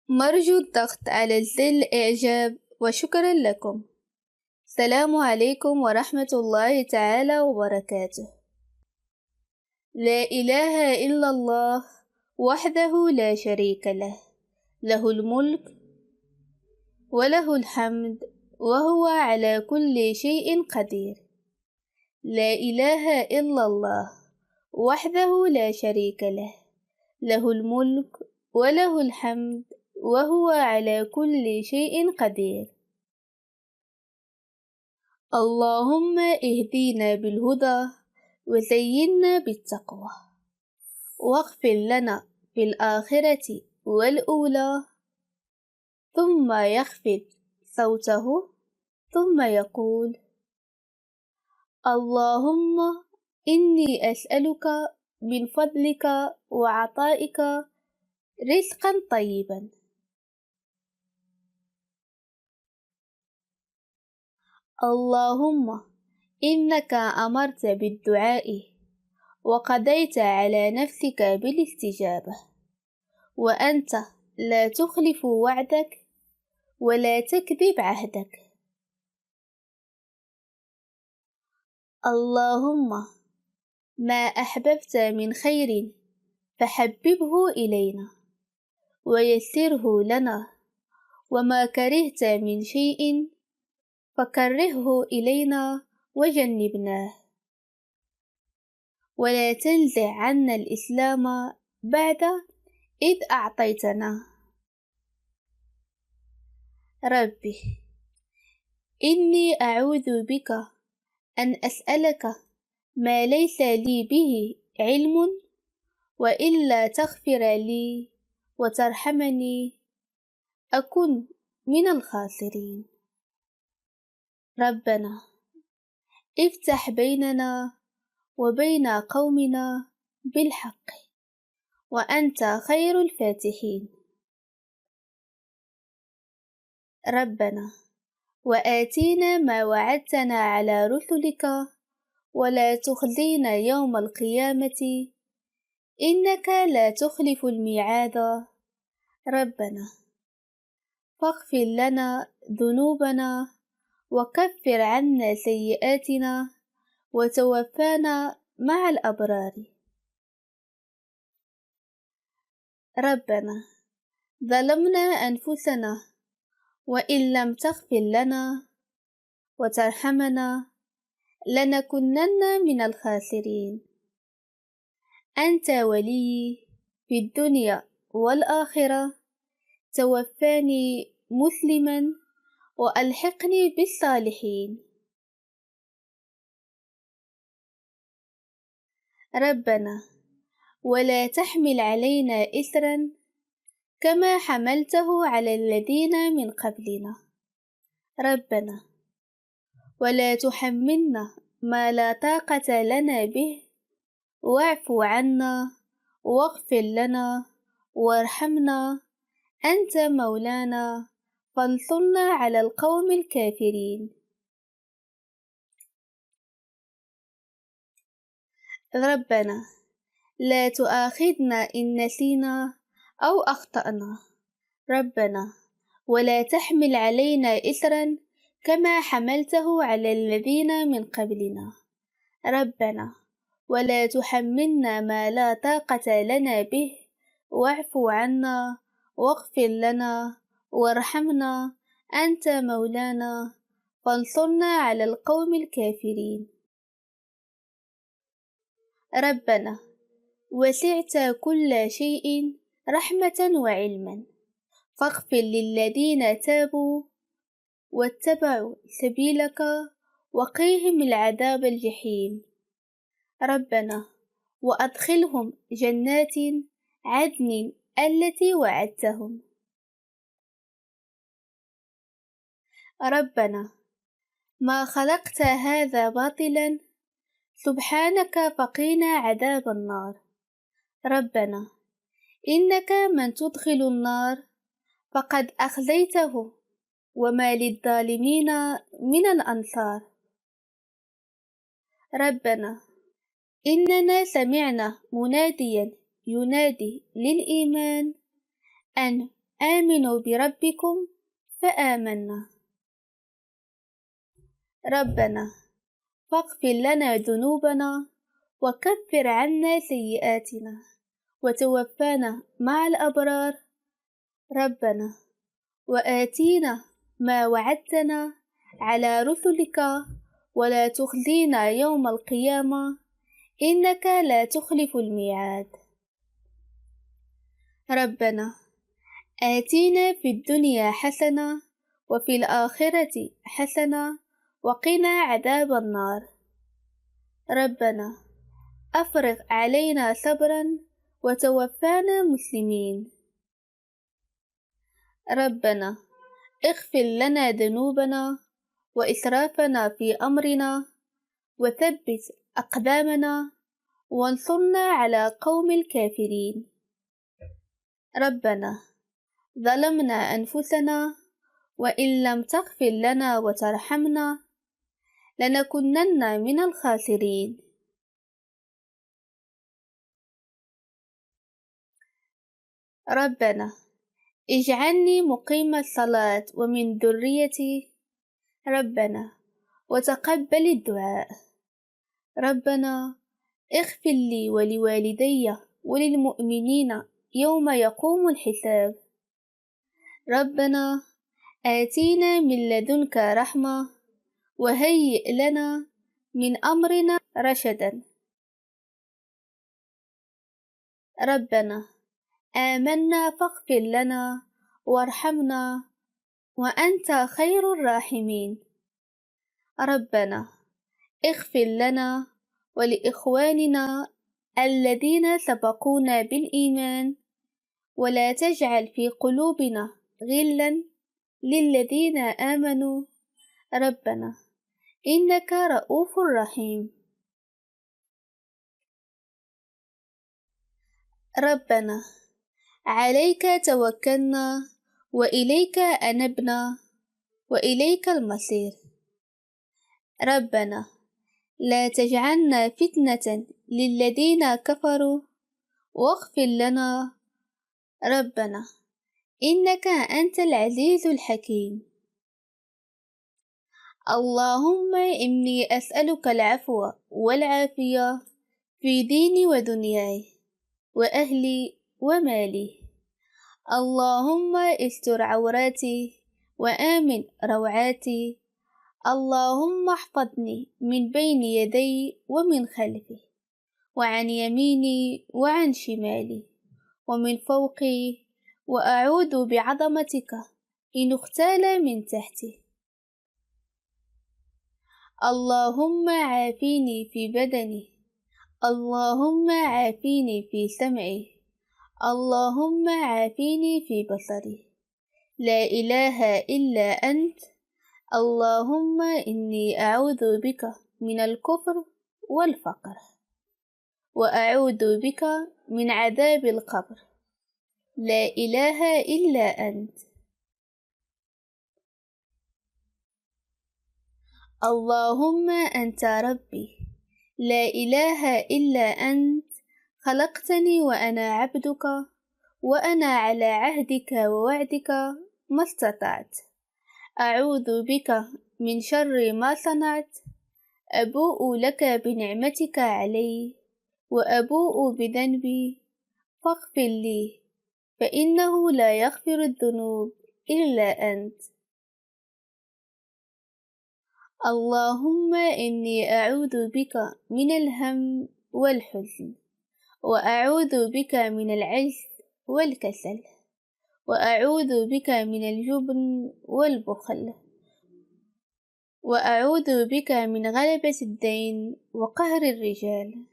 مرجو الضغط على زر الإعجاب وشكرا لكم. السلام عليكم ورحمة الله تعالى وبركاته. لا إله إلا الله وحده لا شريك له، له الملك وله الحمد وهو على كل شيء قدير. لا إله إلا الله وحده لا شريك له، له الملك وله الحمد وهو على كل شيء قدير. اللهم اهدينا بالهدى وزينا بالتقوى، واغفر لنا في الآخرة والأولى. ثم يخفض صوته ثم يقول: اللهم إني أسألك من فضلك وعطائك رزقا طيبا. اللهم إنك أمرت بالدعاء وقضيت على نفسك بالاستجابة، وأنت لا تخلف وعدك ولا تكذب عهدك. اللهم ما أحببت من خير فحببه إلينا ويسره لنا، وما كرهت من شيء فكرهه إلينا وجنبناه، ولا تنزع عنا الإسلام بعد إذ أعطيتنا. ربي إني أعوذ بك أن أسألك ما ليس لي به علم، وإلا تغفر لي وترحمني أكن من الخاسرين. ربنا افتح بيننا وبين قومنا بالحق، وأنت خير الفاتحين. ربنا وآتينا ما وعدتنا على رسلك ولا تخزينا يوم القيامة إنك لا تخلف الميعاد. ربنا فاغفر لنا ذنوبنا وكفر عنا سيئاتنا وتوفانا مع الأبرار. ربنا ظلمنا أنفسنا وإن لم تغفر لنا وترحمنا لنكونن من الخاسرين. أنت ولي في الدنيا والآخرة، توفاني مسلما وألحقني بالصالحين. ربنا ولا تحمل علينا إثرا كما حملته على الذين من قبلنا. ربنا ولا تحملنا ما لا طاقة لنا به، واعف عنا واغفر لنا وارحمنا، أنت مولانا فانصرنا على القوم الكافرين. ربنا لا تؤاخذنا إن نسينا أو أخطأنا. ربنا ولا تحمل علينا إثرا كما حملته على الذين من قبلنا. ربنا ولا تحملنا ما لا طاقة لنا به، واعف عنا واغفر لنا وارحمنا، أنت مولانا فانصرنا على القوم الكافرين. ربنا وسعت كل شيء رحمة وعلما، فاغفر للذين تابوا واتبعوا سبيلك وقيهم العذاب الجحيم. ربنا وأدخلهم جنات عدن التي وعدتهم. ربنا ما خلقت هذا باطلا، سبحانك فقنا عذاب النار. ربنا إنك من تدخل النار فقد أخزيته، وما للظالمين من الأنصار. ربنا إننا سمعنا مناديا ينادي للإيمان أن آمنوا بربكم فآمنا. ربنا فاغفر لنا ذنوبنا وكفر عنا سيئاتنا وتوفانا مع الأبرار. ربنا وآتينا ما وعدتنا على رسلك ولا تخزينا يوم القيامة إنك لا تخلف الميعاد. ربنا آتينا في الدنيا حسنة وفي الآخرة حسنة وقنا عذاب النار. ربنا أفرغ علينا صبرا وتوفانا مسلمين. ربنا اغفر لنا ذنوبنا وإسرافنا في أمرنا وثبت أقدامنا وانصرنا على قوم الكافرين. ربنا ظلمنا أنفسنا وإن لم تغفر لنا وترحمنا لنكونن من الخاسرين. ربنا اجعلني مقيم الصلاة ومن ذريتي. ربنا وتقبل الدعاء. ربنا اغفر لي ولوالدي وللمؤمنين يوم يقوم الحساب. ربنا آتينا من لدنك رحمة وهيئ لنا من أمرنا رشدا. ربنا آمنا فاغفر لنا وارحمنا وأنت خير الراحمين. ربنا اغفر لنا ولإخواننا الذين سبقونا بالإيمان ولا تجعل في قلوبنا غلا للذين آمنوا. ربنا إنك رؤوف رحيم. ربنا عليك توكلنا وإليك أنبنا وإليك المصير. ربنا لا تجعلنا فتنة للذين كفروا واغفر لنا. ربنا إنك أنت العزيز الحكيم. اللهم إني أسألك العفو والعافية في ديني ودنياي وأهلي ومالي. اللهم استر عوراتي وآمن روعاتي. اللهم احفظني من بين يدي ومن خلفي وعن يميني وعن شمالي ومن فوقي وأعوذ بعظمتك إن اغتال من تحتي. اللهم عافيني في بدني. اللهم عافيني في سمعي. اللهم عافيني في بصري. لا إله إلا أنت. اللهم إني أعوذ بك من الكفر والفقر وأعوذ بك من عذاب القبر. لا إله إلا أنت. اللهم أنت ربي لا إله إلا أنت. خلقتني وأنا عبدك وأنا على عهدك ووعدك ما استطعت. أعوذ بك من شر ما صنعت. أبوء لك بنعمتك علي وأبوء بذنبي فاغفر لي فإنه لا يغفر الذنوب إلا أنت. اللهم إني أعوذ بك من الهم والحزن وأعوذ بك من العجز والكسل وأعوذ بك من الجبن والبخل وأعوذ بك من غلبة الدين وقهر الرجال.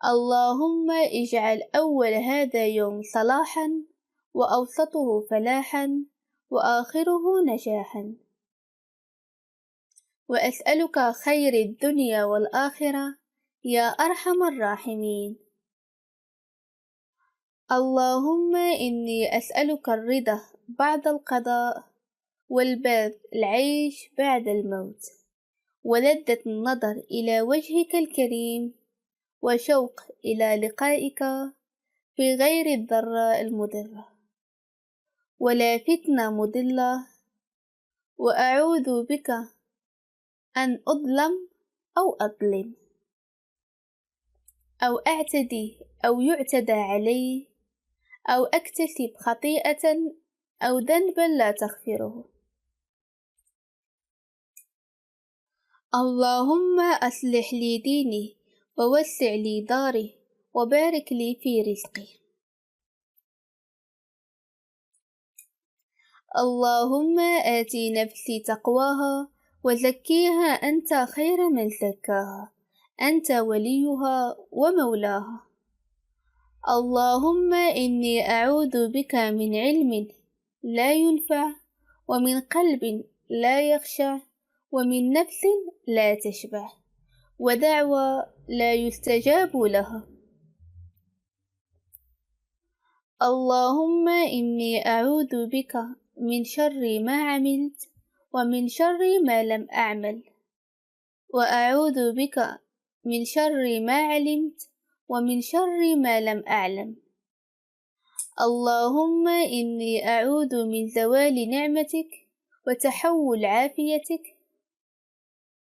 اللهم اجعل أول هذا يوم صلاحا وأوسطه فلاحا وآخره نجاحا. وأسألك خير الدنيا والآخرة يا أرحم الراحمين. اللهم إني أسألك الرضا بعد القضاء والبرد العيش بعد الموت ولذة النظر إلى وجهك الكريم وشوق إلى لقائك في غير الضراء المضرة. ولا فتنة مضلة، وأعوذ بك أن أظلم أو أظلم، أو أعتدي أو يعتدى علي، أو أكتسب خطيئة أو ذنبا لا تغفره. اللهم أصلح لي ديني، ووسع لي داري، وبارك لي في رزقي. اللهم آتي نفسي تقواها، وزكيها أنت خير من زكاها، أنت وليها ومولاها. اللهم إني أعوذ بك من علم لا ينفع، ومن قلب لا يخشع، ومن نفس لا تشبع، ودعوى لا يستجاب لها. اللهم إني أعوذ بك من شر ما عملت، ومن شر ما لم أعمل، وأعوذ بك من شر ما علمت، ومن شر ما لم أعلم. اللهم إني أعوذ من زوال نعمتك، وتحول عافيتك،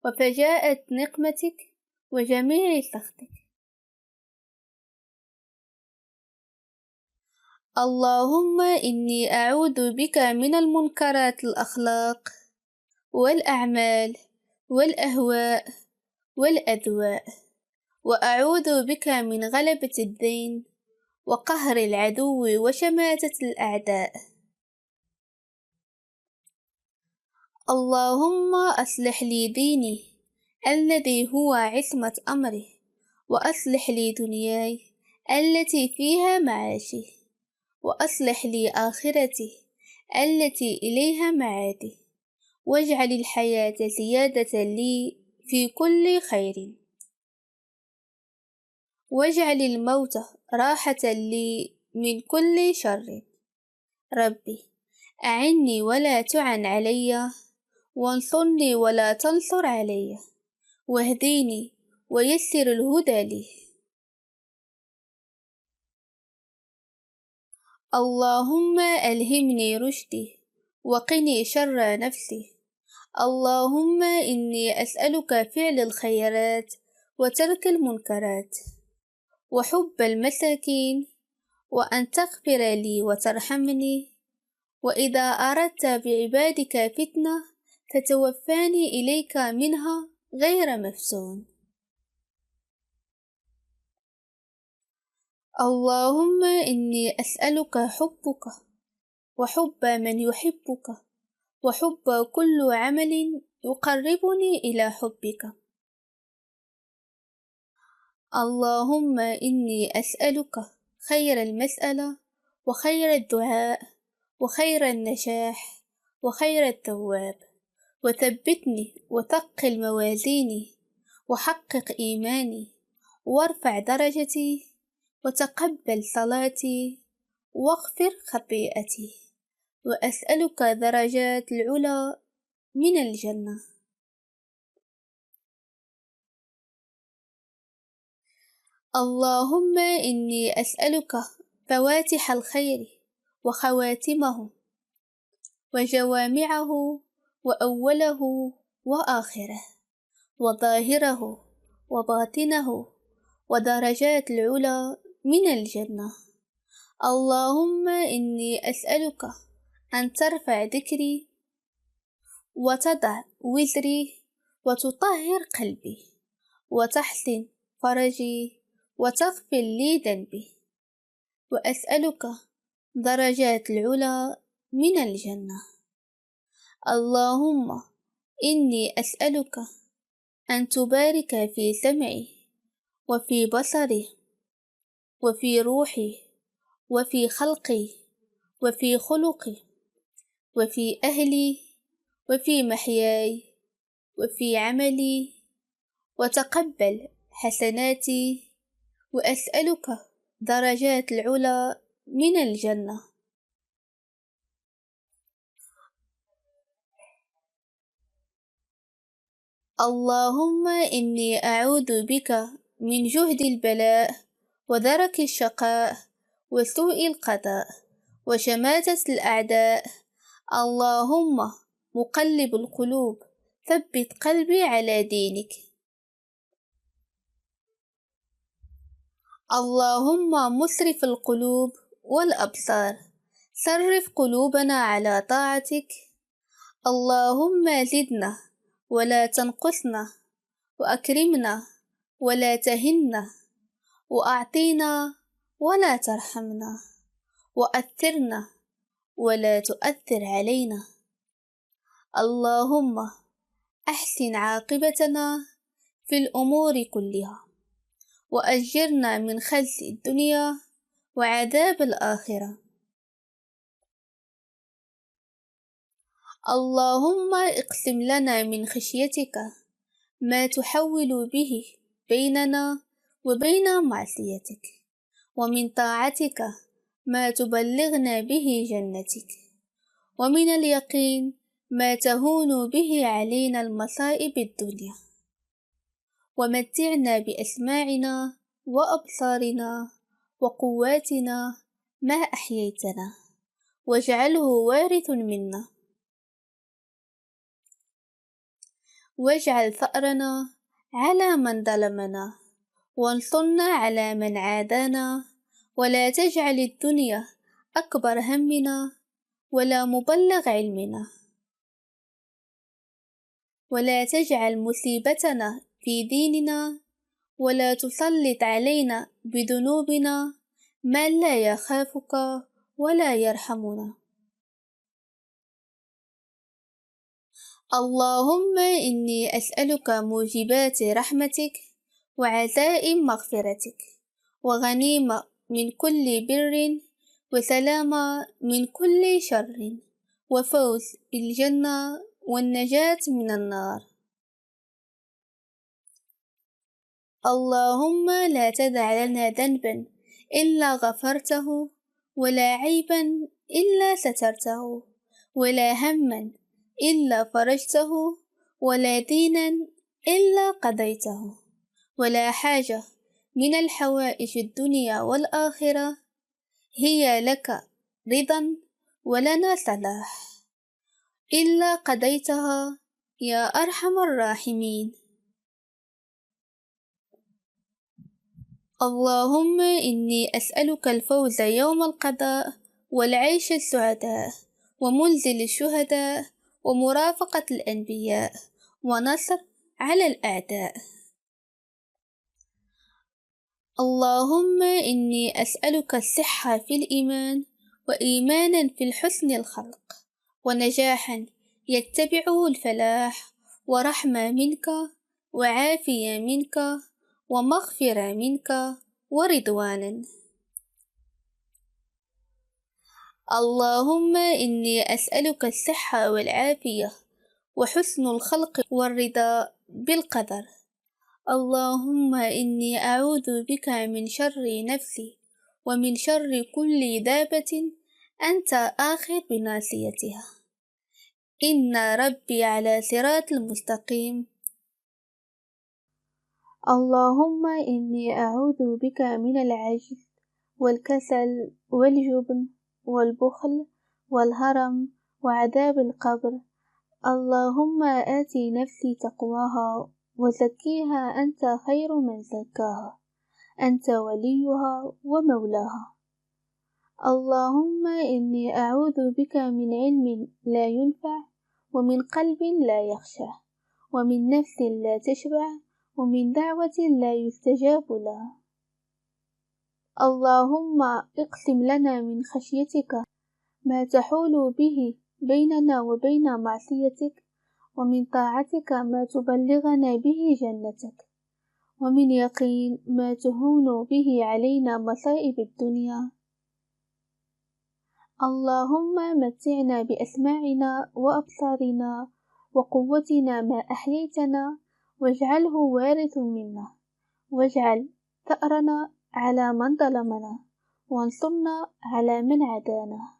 وفجاءة نقمتك، وجميع سخطك. اللهم إني أعوذ بك من المنكرات الأخلاق والأعمال والأهواء والأذواء، وأعوذ بك من غلبة الدين، وقهر العدو، وشماتة الأعداء. اللهم أصلح لي ديني الذي هو عصمة أمري، وأصلح لي دنياي التي فيها معاشي، وأصلح لي آخرتي التي إليها معادي، واجعل الحياة زيادة لي في كل خير، واجعل الموت راحة لي من كل شر. ربي أعني ولا تعن علي، وانصرني ولا تنصر علي، واهديني ويسر الهدى لي. اللهم ألهمني رشدي، وقني شر نفسي. اللهم إني أسألك فعل الخيرات، وترك المنكرات، وحب المساكين، وأن تغفر لي وترحمني، وإذا أردت بعبادك فتنة فتوفاني إليك منها غير مفتون. اللهم إني أسألك حبك، وحب من يحبك، وحب كل عمل يقربني إلى حبك. اللهم إني أسألك خير المسألة، وخير الدعاء، وخير النجاح، وخير الثواب، وثبتني وثقل موازيني، وحقق إيماني، وارفع درجتي، وتقبل صلاتي، واغفر خطيئتي، وأسألك درجات العلا من الجنة. اللهم إني أسألك فواتح الخير، وخواتمه، وجوامعه، وأوله وآخره، وظاهره وباطنه، ودرجات العلا من الجنة. اللهم إني أسألك أن ترفع ذكري، وتضع وزري، وتطهر قلبي، وتحسن فرجي، وتغفر لي ذنبي، وأسألك درجات العلا من الجنة. اللهم إني أسألك أن تبارك في سمعي، وفي بصري، وفي روحي، وفي خلقي، وفي خلقي، وفي أهلي، وفي محياي، وفي عملي، وتقبل حسناتي، وأسألك درجات العلا من الجنة. اللهم إني أعوذ بك من جهد البلاء، ودرك الشقاء، وسوء القضاء، وشماتة الأعداء. اللهم مقلب القلوب ثبت قلبي على دينك. اللهم مسرف القلوب والأبصار صرف قلوبنا على طاعتك. اللهم زدنا ولا تنقصنا، وأكرمنا ولا تهنا، وأعطينا ولا ترحمنا، وأثرنا ولا تؤثر علينا. اللهم أحسن عاقبتنا في الأمور كلها، وأجرنا من خزي الدنيا وعذاب الآخرة. اللهم اقسم لنا من خشيتك ما تحول به بيننا وبين معصيتك، ومن طاعتك ما تبلغنا به جنتك، ومن اليقين ما تهون به علينا المصائب الدنيا. ومتعنا بأسماعنا وأبصارنا وقواتنا ما أحييتنا، واجعله وارث منا، واجعل ثأرنا على من ظلمنا، وانصرنا على من عادانا، ولا تجعل الدنيا أكبر همنا ولا مبلغ علمنا، ولا تجعل مصيبتنا في ديننا، ولا تسلط علينا بذنوبنا من لا يخافك ولا يرحمنا. اللهم إني أسألك موجبات رحمتك، وعزائم مغفرتك، وغنيمة من كل بر، وسلامة من كل شر، وفوز بالجنة، والنجاة من النار. اللهم لا تدع لنا ذنبا إلا غفرته، ولا عيبا إلا سترته، ولا هما إلا فرجته، ولا دينا إلا قضيته، ولا حاجة من الحوائج الدنيا والآخرة هي لك رضا ولنا صلاح إلا قضيتها يا أرحم الراحمين. اللهم إني أسألك الفوز يوم القضاء، والعيش السعداء، ومنزل الشهداء، ومرافقة الأنبياء، ونصر على الأعداء. اللهم إني أسألك الصحة في الإيمان، وإيمانا في الحسن الخلق، ونجاحا يتبعه الفلاح، ورحمة منك، وعافية منك، ومغفرة منك، ورضوانا. اللهم إني أسألك الصحة والعافية، وحسن الخلق، والرضا بالقدر. اللهم إني أعوذ بك من شر نفسي، ومن شر كل دابة أنت آخذ بناصيتها، إن ربي على صراط المستقيم. اللهم إني أعوذ بك من العجز والكسل والجبن والبخل والهرم وعذاب القبر. اللهم آتي نفسي تقواها، وزكيها أنت خير من زكاها، أنت وليها ومولاها. اللهم إني أعوذ بك من علم لا ينفع، ومن قلب لا يخشع، ومن نفس لا تشبع، ومن دعوة لا يستجاب لها. اللهم اقسم لنا من خشيتك ما تحول به بيننا وبين معصيتك، ومن طاعتك ما تبلغنا به جنتك، ومن يقين ما تهون به علينا مصائب الدنيا. اللهم متعنا بأسماعنا وأبصارنا وقوتنا ما أحييتنا، واجعله وارث منا، واجعل ثأرنا على من ظلمنا، وانصرنا على من عادانا،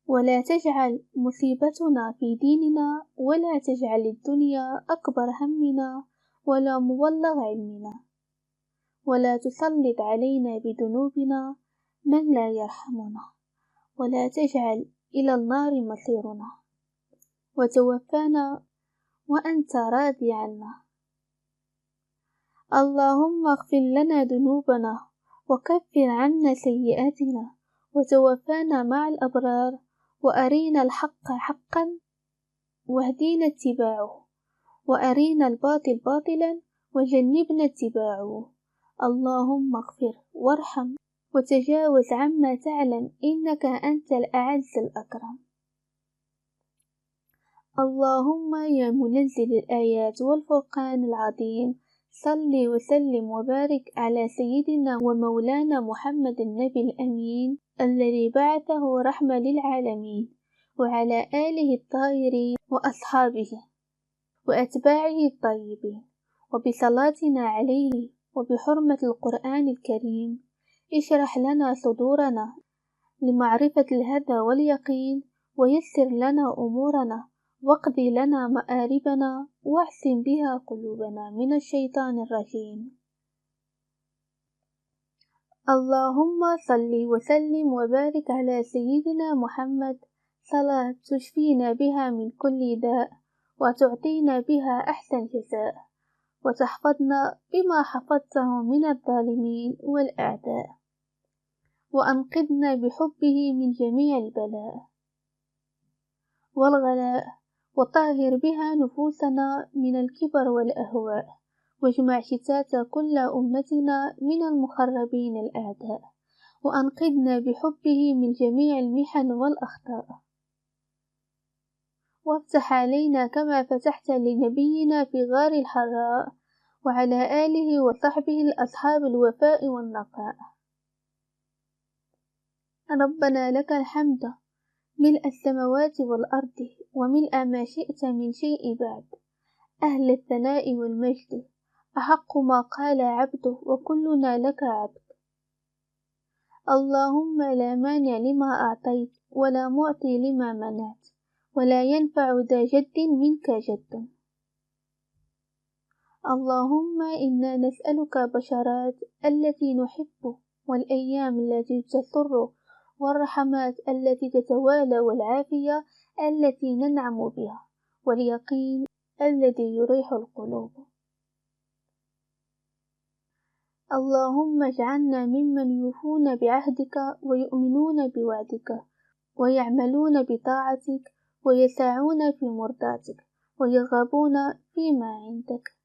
ولا تجعل مصيبتنا في ديننا، ولا تجعل الدنيا أكبر همنا ولا مبلغ علمنا، ولا تسلط علينا بذنوبنا من لا يرحمنا، ولا تجعل إلى النار مصيرنا، وتوفانا وأنت راضي عنا. اللهم اغفر لنا ذنوبنا وكفر عنا سيئاتنا وتوفانا مع الأبرار، وأرينا الحق حقا واهدينا اتباعه، وأرينا الباطل باطلا وجنبنا اتباعه. اللهم اغفر وارحم وتجاوز عما تعلم، إنك أنت الأعز الأكرم. اللهم يا منزل الآيات والفرقان العظيم، صل وسلم وبارك على سيدنا ومولانا محمد النبي الأمين الذي بعثه رحمة للعالمين، وعلى آله الطاهرين وأصحابه وأتباعه الطيبين، وبصلاتنا عليه وبحرمة القرآن الكريم. اشرح لنا صدورنا لمعرفة الهدى واليقين، ويسر لنا أمورنا، واقضي لنا مآربنا، واحسن بها قلوبنا من الشيطان الرجيم. اللهم صل وسلم وبارك على سيدنا محمد، صلاة تشفينا بها من كل داء، وتعطينا بها أحسن جزاء، وتحفظنا بما حفظته من الظالمين والأعداء، وأنقذنا بحبه من جميع البلاء والغلاء، وطهر بها نفوسنا من الكبر والأهواء، واجمع شتات كل أمتنا من المخربين الأعداء، وأنقذنا بحبه من جميع المحن والأخطاء، وافتح علينا كما فتحت لنبينا في غار الحراء، وعلى آله وصحبه الأصحاب الوفاء والنقاء. ربنا لك الحمد ملء السماوات والأرض، وملء ما شئت من شيء بعد، أهل الثناء والمجد، أحق ما قال عبده، وكلنا لك عبد. اللهم لا مانع لما أعطيت، ولا معطي لما منعت، ولا ينفع ذا جد منك جد. اللهم إنا نسألك بشرات التي نحب، والأيام التي تسر، والرحمات التي تتوالى، والعافية التي ننعم بها، واليقين الذي يريح القلوب. اللهم اجعلنا ممن يوفون بعهدك، ويؤمنون بوعدك، ويعملون بطاعتك، ويسعون في مرضاتك، ويرغبون فيما عندك.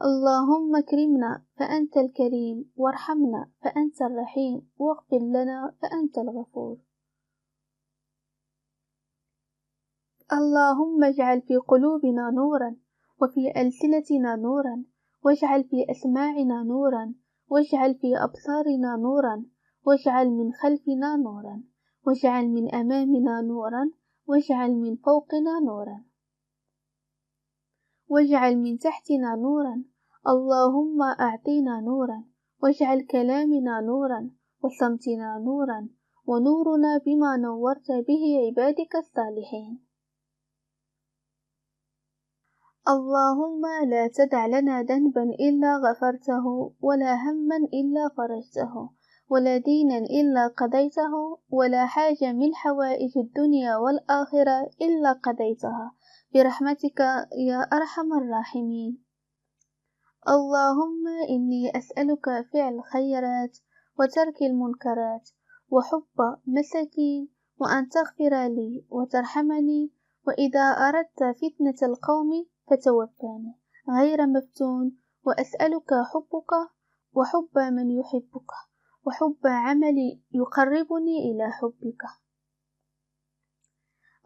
اللهم اكرمنا فأنت الكريم، وارحمنا فأنت الرحيم، واغفر لنا فأنت الغفور. اللهم اجعل في قلوبنا نورا، وفي ألسنتنا نورا، واجعل في أسماعنا نورا، واجعل في أبصارنا نورا، واجعل من خلفنا نورا، واجعل من أمامنا نورا، واجعل من فوقنا نورا، واجعل من تحتنا نورا. اللهم أعطينا نورا، واجعل كلامنا نورا، وصمتنا نورا، ونورنا بما نورت به عبادك الصالحين. اللهم لا تدع لنا ذنبا إلا غفرته، ولا هما إلا فرجته، ولا دينا إلا قضيته، ولا حاجة من حوائج الدنيا والآخرة إلا قضيتها برحمتك يا أرحم الراحمين. اللهم إني أسألك فعل الخيرات، وترك المنكرات، وحب مساكين، وأن تغفر لي وترحمني، وإذا أردت فتنة القوم فتوفاني غير مفتون. وأسألك حبك وحب من يحبك، وحب عمل يقربني إلى حبك.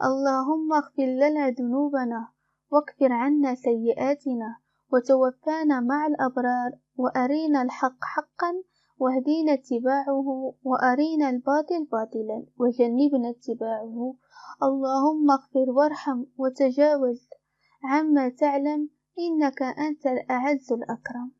اللهم اغفر لنا ذنوبنا، واكفر عنا سيئاتنا، وتوفانا مع الأبرار، وأرينا الحق حقا واهدينا اتباعه، وأرينا الباطل باطلا وجنبنا اتباعه. اللهم اغفر وارحم وتجاوز عما تعلم، إنك أنت الأعز الأكرم.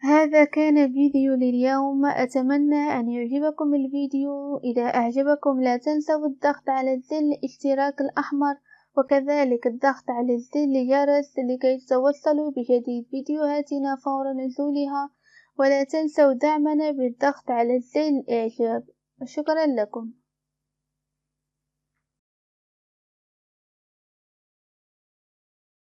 هذا كان فيديو لليوم، أتمنى أن يعجبكم الفيديو. إذا أعجبكم لا تنسوا الضغط على زر الاشتراك الأحمر، وكذلك الضغط على زر الجرس لكي تتوصلوا بجديد فيديوهاتنا فور نزولها، ولا تنسوا دعمنا بالضغط على زر الإعجاب. وشكرا لكم.